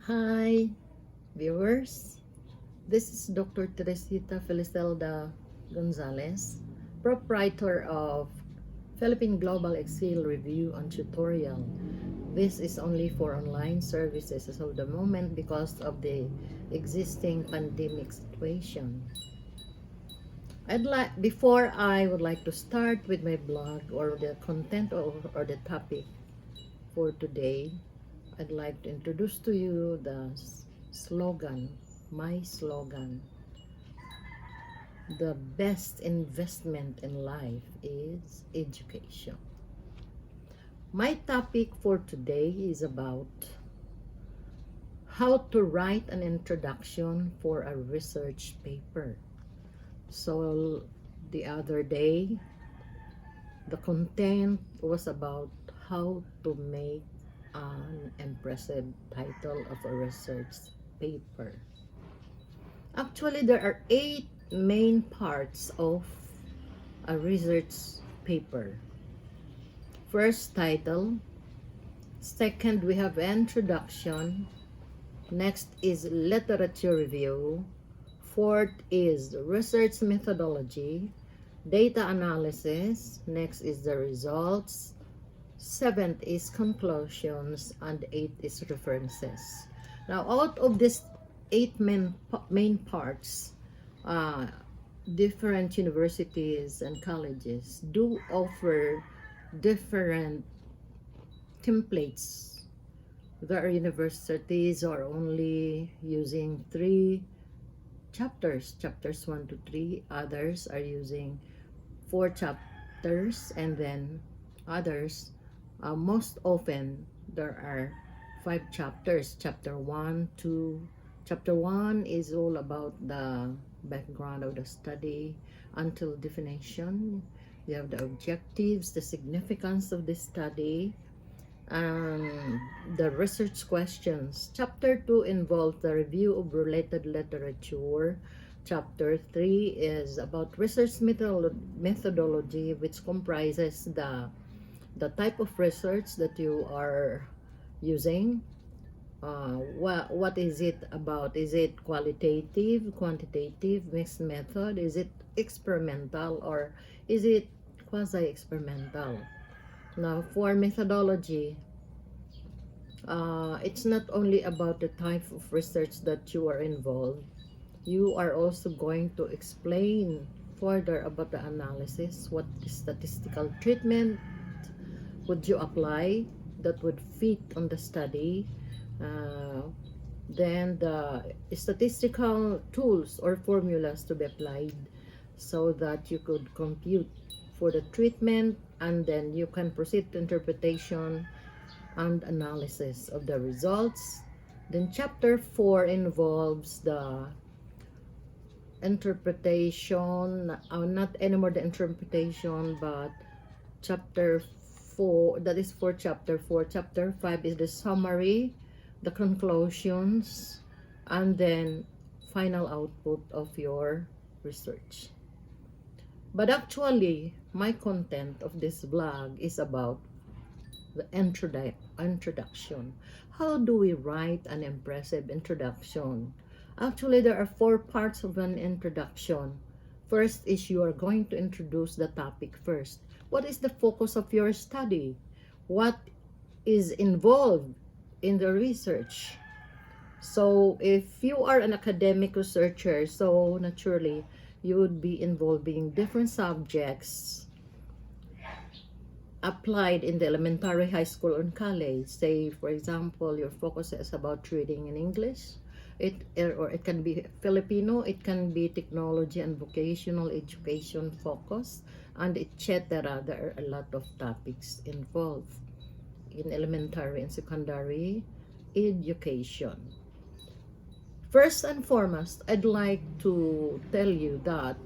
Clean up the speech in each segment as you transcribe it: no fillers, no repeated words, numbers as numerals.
Hi, viewers. This is Dr. Teresita Felicelda Gonzalez, proprietor of Philippine Global Excel Review and Tutorial. This is only for online services as of the moment because of the existing pandemic situation. Before I would like to start with my blog or the content or the topic for today, I'd like to introduce to you the slogan, my slogan. The best investment in life is education. My topic for today is about how to write an introduction for a research paper. So the other day, the content was about how to make an impressive title of a research paper. Actually, there are 8 main parts of a research paper. First, title. Second, we have introduction. Next is literature review. Fourth is research methodology, data analysis. Next is the results. Seventh is conclusions, and eighth is references. Now, out of these 8 main parts, different universities and colleges do offer different templates. Their universities are only using 3 chapters 1 to 3. Others are using 4 chapters, and then others, most often there are 5 chapters. Chapter 1 is all about the background of the study until definition. You have the objectives, the significance of the study, and the research questions. Chapter 2 involves the review of related literature. Chapter 3 is about research methodology, which comprises the type of research that you are using. What is it about? Is it qualitative, quantitative, mixed method? Is it experimental, or is it quasi-experimental? Now, for methodology, it's not only about the type of research that you are involved. You are also going to explain further about the analysis. What statistical treatment would you apply that would fit on the study? Then the statistical tools or formulas to be applied so that you could compute for the treatment, and then you can proceed to interpretation and analysis of the results. Then chapter 4 involves the interpretation, not anymore the interpretation, but chapter 4, that is for chapter 4. Chapter 5 is the summary, the conclusions, and then final output of your research. But actually, my content of this blog is about the introduction. How do we write an impressive introduction? Actually, there are 4 parts of an introduction. First is you are going to introduce the topic first. What is the focus of your study? What is involved in the research? So if you are an academic researcher, so naturally you would be involving different subjects applied in the elementary, high school, and college. Say, for example, your focus is about reading in English. Or it can be Filipino, it can be technology and vocational education focus, and etc. There are a lot of topics involved in elementary and secondary education. First and foremost, I'd like to tell you that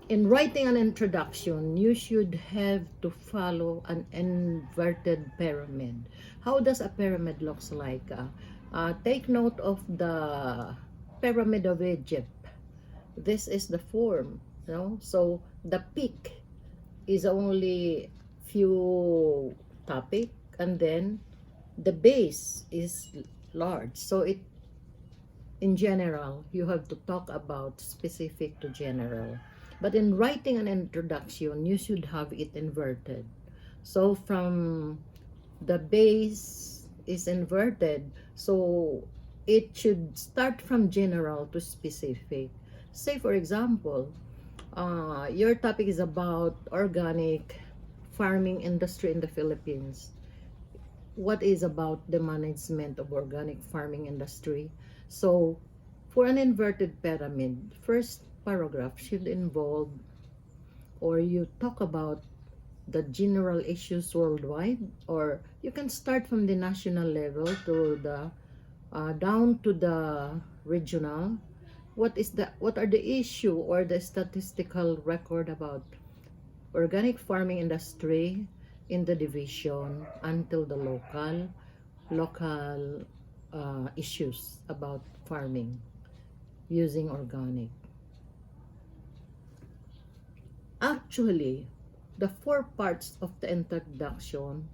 in writing an introduction, you should have to follow an inverted pyramid. How does a pyramid looks like? Take note of the pyramid of Egypt. This is the form, you know? So the peak is only few topic, and then the base is large. So in general, you have to talk about specific to general. But in writing an introduction, you should have it inverted. So from the base is inverted, so it should start from general to specific. Say for example, your topic is about organic farming industry in the Philippines. What is about the management of organic farming industry? So for an inverted pyramid, first paragraph should involve, or you talk about the general issues worldwide, or you can start from the national level to the down to the regional. What are the issue or the statistical record about organic farming industry in the division until the local issues about farming using organic. Actually, the four parts of the introduction,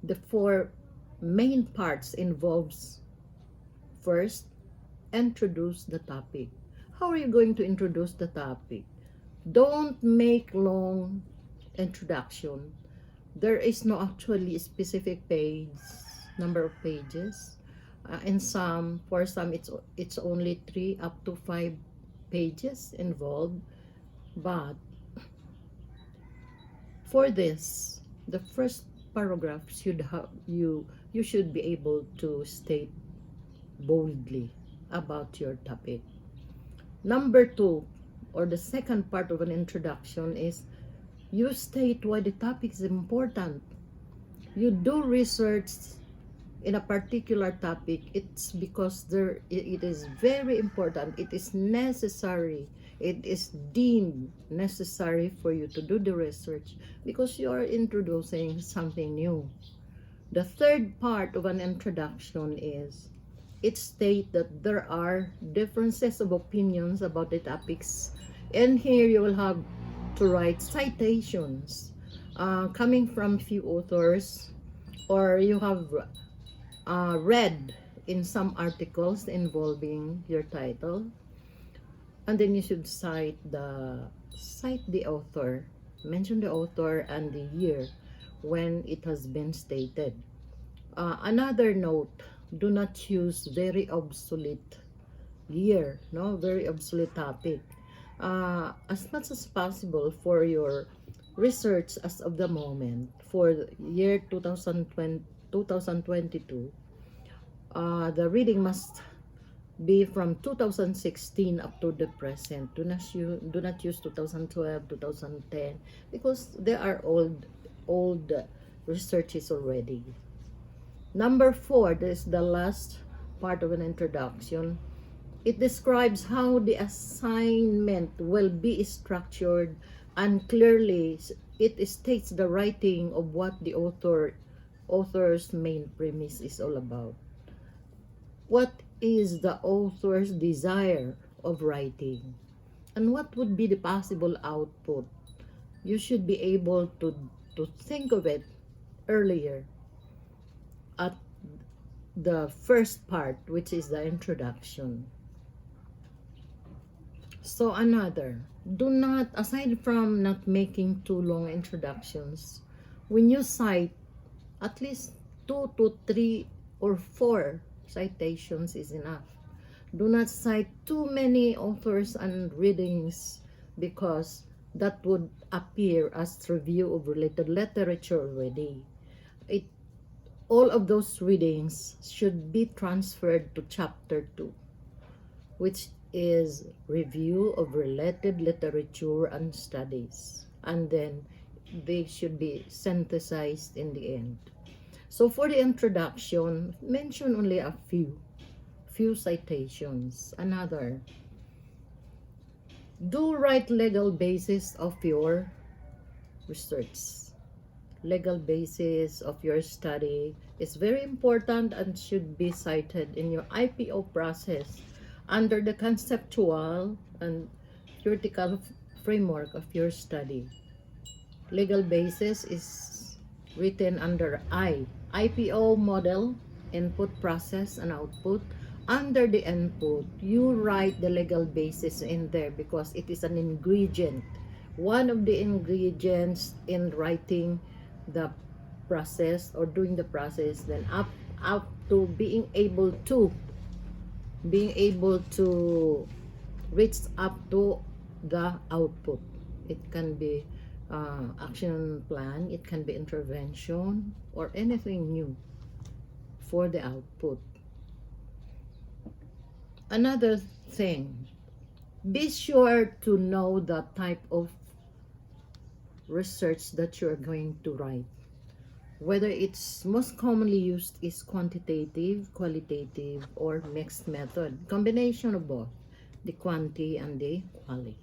the four main parts involves first, introduce the topic. How are you going to introduce the topic? Don't make long introduction. There is no actually specific page, number of pages. For some, it's only 3 up to 5 pages involved. But for this, the first paragraph should have you should be able to state boldly about your topic. Number 2, or the second part of an introduction, is you state why the topic is important. You do research in a particular topic. It's because it is very important. It is necessary. It is deemed necessary for you to do the research because you are introducing something new. The third part of an introduction is it states that there are differences of opinions about the topics. And here you will have to write citations coming from few authors, or you have read in some articles involving your title, and then you should cite the author, mention the author and the year when it has been stated. Another note, do not use very obsolete year, very obsolete topic. As much as possible for your research as of the moment for the year 2022, the reading must be from 2016 up to the present. Do not use 2012, 2010 because they are old researches already. Number 4, this is the last part of an introduction. It describes how the assignment will be structured, and clearly it states the writing of what the author's main premise is all about. What is the author's desire of writing? And what would be the possible output? You should be able to think of it earlier at the first part, which is the introduction. So do not, aside from not making too long introductions, when you cite, at least 2 to 3 or 4 citations is enough. Do not cite too many authors and readings because that would appear as review of related literature already. All of those readings should be transferred to chapter 2, which is review of related literature and studies, and then they should be synthesized in the end. So for the introduction, mention only a few citations. Do write legal basis of your research. Legal basis of your study is very important and should be cited in your IPO process under the conceptual and theoretical framework of your study. Legal basis is written under IPO model input, process, and output. Under the input, you write the legal basis in there because it is an ingredient. One of the ingredients in writing the process or doing the process, then up to being able to reach up to the output. It can be action plan, it can be intervention, or anything new for the output. Another thing, be sure to know the type of research that you are going to write. Whether it's most commonly used is quantitative, qualitative, or mixed method. Combination of both, the quantity and the quality.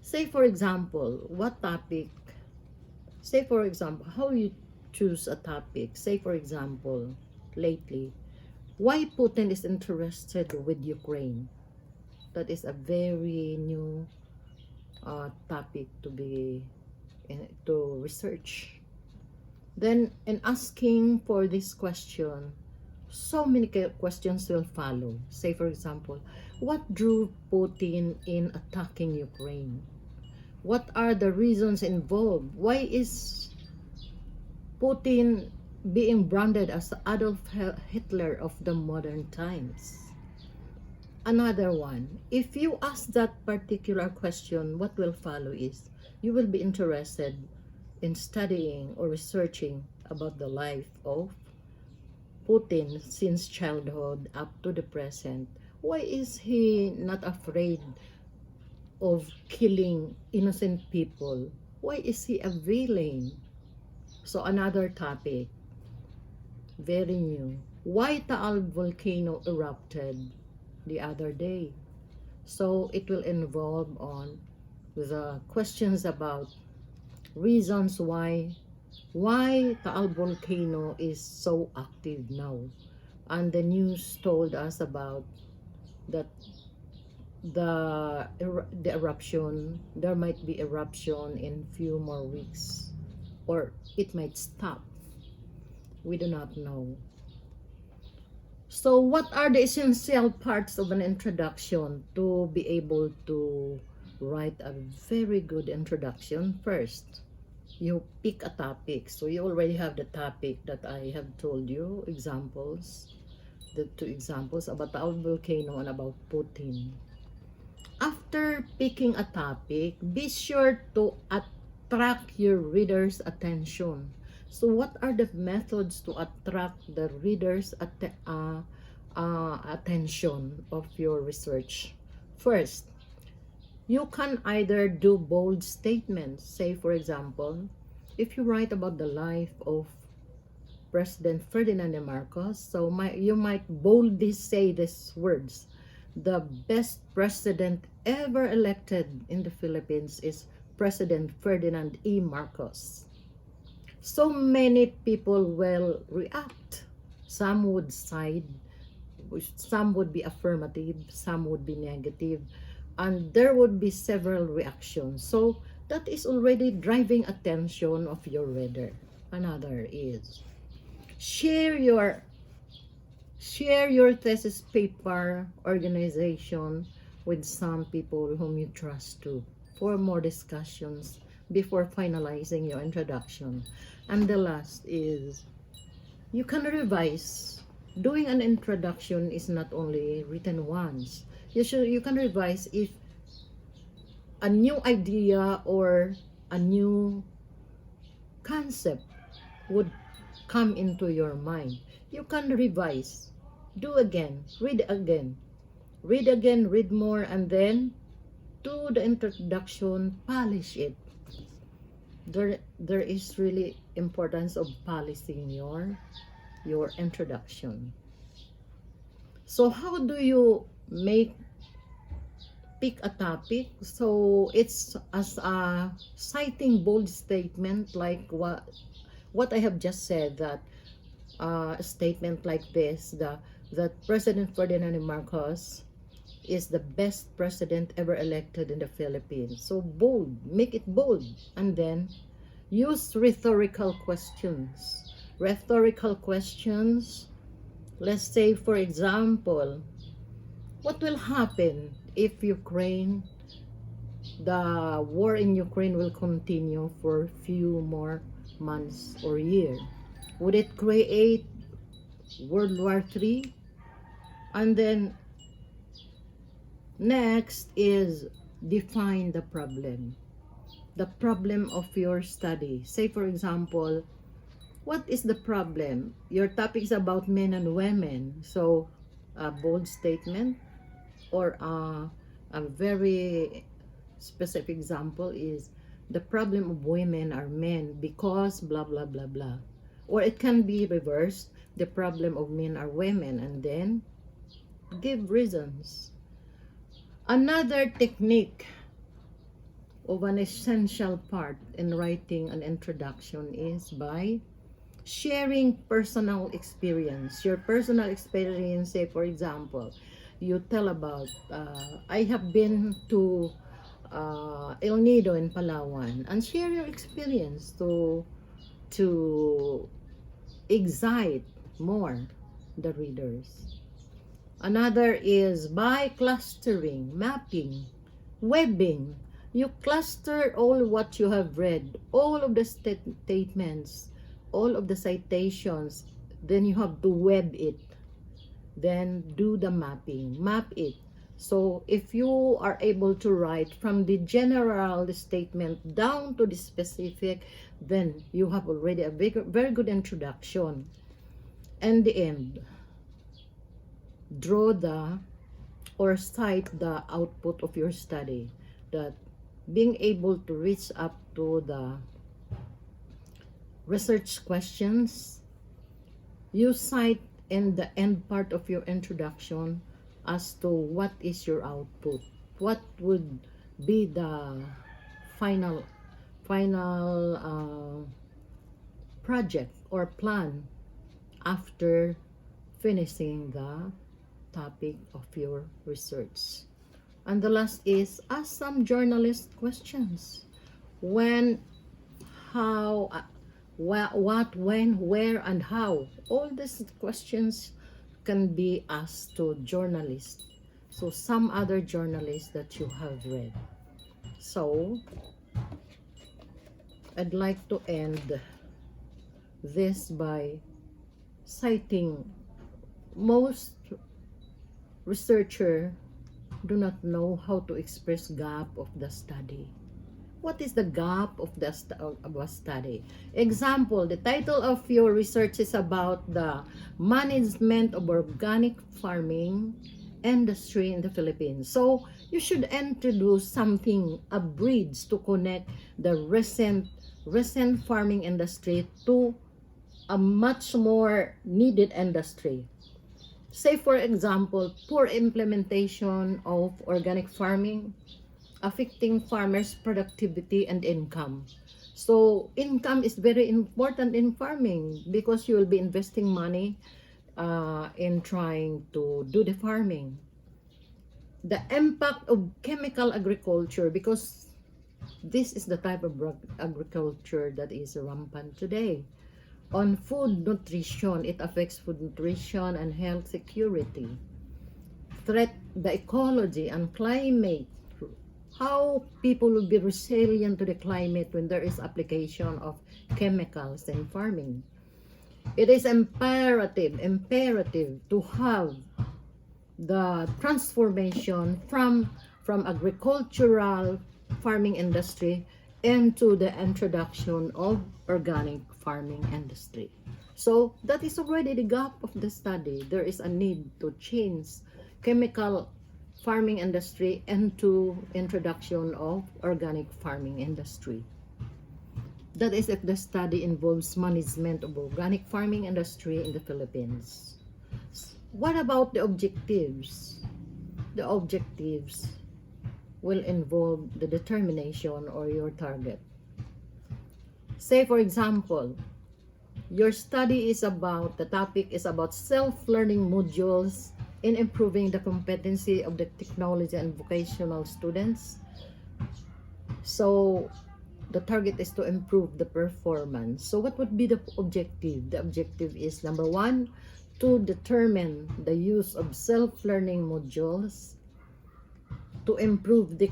Say for example, how you choose a topic. Say for example, lately, why Putin is interested with Ukraine. That is a very new topic to research. Then, in asking for this question, so many questions will follow. Say, for example, what drew Putin in attacking Ukraine? What are the reasons involved? Why is Putin being branded as Adolf Hitler of the modern times? Another one, if you ask that particular question, what will follow is, you will be interested in studying or researching about the life of Putin since childhood up to the present. Why is he not afraid of killing innocent people? Why is he a villain? So another topic, very new. Why Taal volcano erupted the other day? So it will involve on the questions about reasons why Taal volcano is so active now. And the news told us about that the eruption, there might be eruption in few more weeks, or it might stop. We do not know. So what are the essential parts of an introduction to be able to write a very good introduction? First, you pick a topic. So you already have the topic that I have told you, examples, the two examples about the volcano and about Putin. After picking a topic, be sure to attract your reader's attention. So what are the methods to attract the reader's attention of your research? First, you can either do bold statements. Say, for example, if you write about the life of President Ferdinand Marcos, so you might boldly say these words: the best president ever elected in the Philippines is President Ferdinand E. Marcos. So many people will react. Some would side, some would be affirmative, some would be negative, and there would be several reactions. So that is already driving attention of your reader. Another is share your thesis paper organization with some people whom you trust to for more discussions before finalizing your introduction. And the last is, you can revise. Doing an introduction is not only written once. You can revise if a new idea or a new concept would come into your mind. You can revise, do again, read more, and then do the introduction, polish it. There is really importance of polishing your introduction. So how do you pick a topic? So it's as a citing bold statement like what I have just said, that a statement like this, that President Ferdinand Marcos is the best president ever elected in the Philippines. So bold, make it bold, and then use rhetorical questions. rhetorical questions. Let's say, for example, what will happen if the war in Ukraine will continue for few more months or year? Would it create World War III? And then next is define the problem of your study. Say for example, what is the problem? Your topic is about men and women. So a bold statement or a very specific example is the problem of women are men because blah blah blah blah. Or it can be reversed, the problem of men are women, and then give reasons. Another technique of an essential part in writing an introduction is by sharing personal experience. Your personal experience, say for example, you tell about, I have been to El Nido in Palawan, and share your experience to excite more the readers. Another is by clustering, mapping, webbing. You cluster all what you have read, all of the statements, all of the citations, then you have to web it. Then do the mapping, map it. So if you are able to write from the general statement down to the specific, then you have already a very good introduction. And the end, draw or cite the output of your study, that being able to reach up to the research questions. You cite in the end part of your introduction as to what is your output, what would be the final project or plan after finishing the topic of your research. And the last is ask some journalist questions. When, how, what, when, where, and how. All these questions can be asked to journalists. So some other journalists that you have read. So I'd like to end this by citing most researchers do not know how to express gap of the study. What is the gap of the study? Example, the title of your research is about the management of organic farming industry in the Philippines. So you should introduce something, a bridge to connect the recent farming industry to a much more needed industry. Say for example, poor implementation of organic farming affecting farmers' productivity and income. So income is very important in farming because you will be investing money in trying to do the farming. The impact of chemical agriculture, because this is the type of agriculture that is rampant today. On food nutrition, it affects food nutrition and health security. Threat the ecology and climate. How people will be resilient to the climate when there is application of chemicals in farming. It is imperative to have the transformation from agricultural farming industry into the introduction of organic farming industry. So that is already the gap of the study. There is a need to change chemical farming industry into introduction of organic farming industry. That is if the study involves management of organic farming industry in the Philippines. What about the objectives? The objectives will involve the determination or your target. Say for example, your study is about, the topic is about self-learning modules in improving the competency of the technology and vocational students. So the target is to improve the performance. So what would be the objective? The objective is, number one, to determine the use of self-learning modules to improve the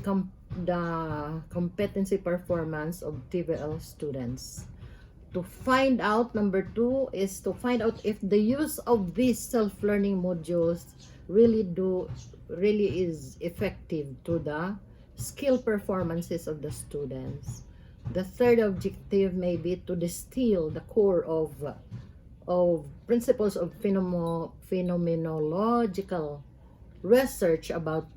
competency performance of TVL students. To find out, number two is to find out if the use of these self-learning modules really is effective to the skill performances of the students. The third objective may be to distill the core of principles of phenomenological research about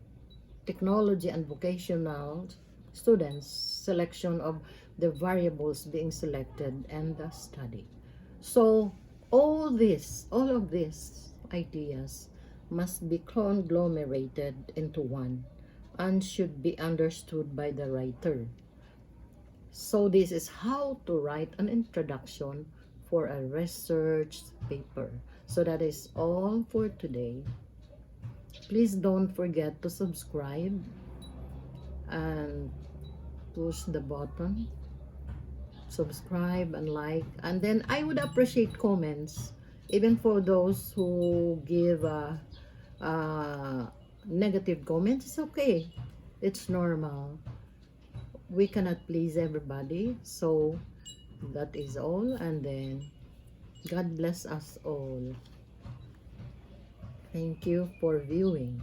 technology and vocational students, selection of the variables being selected, and the study. So all of these ideas must be conglomerated into one and should be understood by the writer. So this is how to write an introduction for a research paper. So that is all for today. Please don't forget to subscribe and push the button, subscribe and like, and then I would appreciate comments, even for those who give negative comments. It's okay, it's normal, we cannot please everybody. So that is all, and then God bless us all. Thank you for viewing.